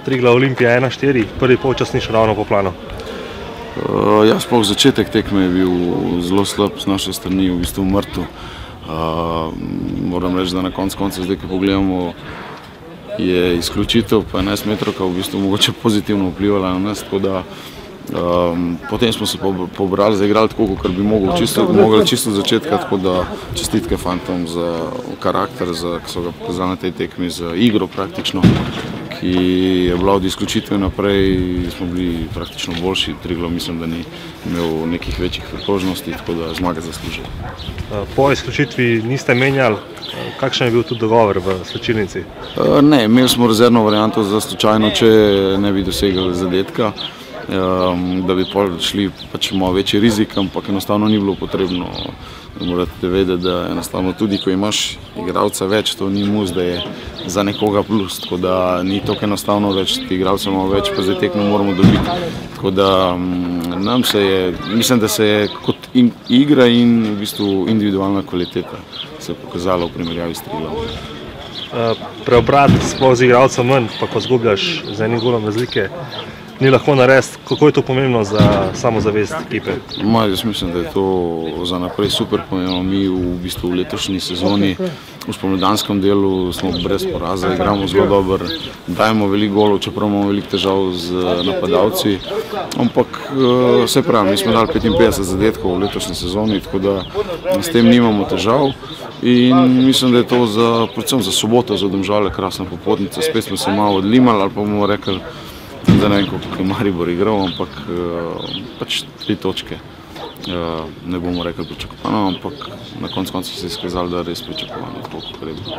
Triglav Olimpija 1-4, prvi polčas ni šel ravno po planu. Ja, sploh začetek tekme je bil zelo slab z naše strani, v bistvu mrtev. Moram reči, da na koncu zdaj, ko pogledamo, je izključitev pa 11 metrovka v bistvu mogoče pozitivno vplivala na nas, tako da potem smo se pobrali, zaigrali tako, kot bi mogli čisto od začetka, tako da čestitke fantom za karakter, ki so ga pokazali na tej tekmi, za igro praktično, ki je bila od izključitve naprej, smo bili praktično boljši. Triglav mislim, da ni imel nekih večjih priložnosti, tako da zmaga zaslužil. Po izključitvi niste menjali, kakšen je bil tudi dogovor v slačilnici? Ne, imeli smo rezervno varianto za slučajno, če ne bi dosegali zadetka, da bi šli malo večji rizik, ampak enostavno ni bilo potrebno. Morate vedeti, da enostavno tudi, ko imaš igralca več, to ni mus, da je za nekoga plus, tako da ni tako enostavno več, ti igralce imamo več, pa zdaj tekmo moramo dobiti. Tako da nam se je, mislim, da se je kot igra in v bistvu individualna kvaliteta se je pokazala v primerjavi s Triglavom. Preobrat sploh z igralcem manj, pa ko zgubljaš z enim golom razlike, ni lahko narediti. Kako je to pomembno za samozavest ekipe? Jaz mislim, da je to za naprej super pomembno. Mi v bistvu v letošnji sezoni v spomladanskem delu smo brez poraza, igramo zelo dobro, dajemo veliko golov, čeprav imamo veliko težav z napadalci, ampak vse pravi, mi smo dali 55 zadetkov v letošnji sezoni, tako da s tem nimamo težav in mislim, da je to predvsem za soboto, za Domžale krasna popotnica. Spet smo se malo odlimali ali pa bomo rekli, da ne vem, koliko je Maribor igral, ampak pač 3 točke. Ne bomo rekli pričakovano, ampak na koncu se je izkazalo, da je res pričakovano, koliko je bilo.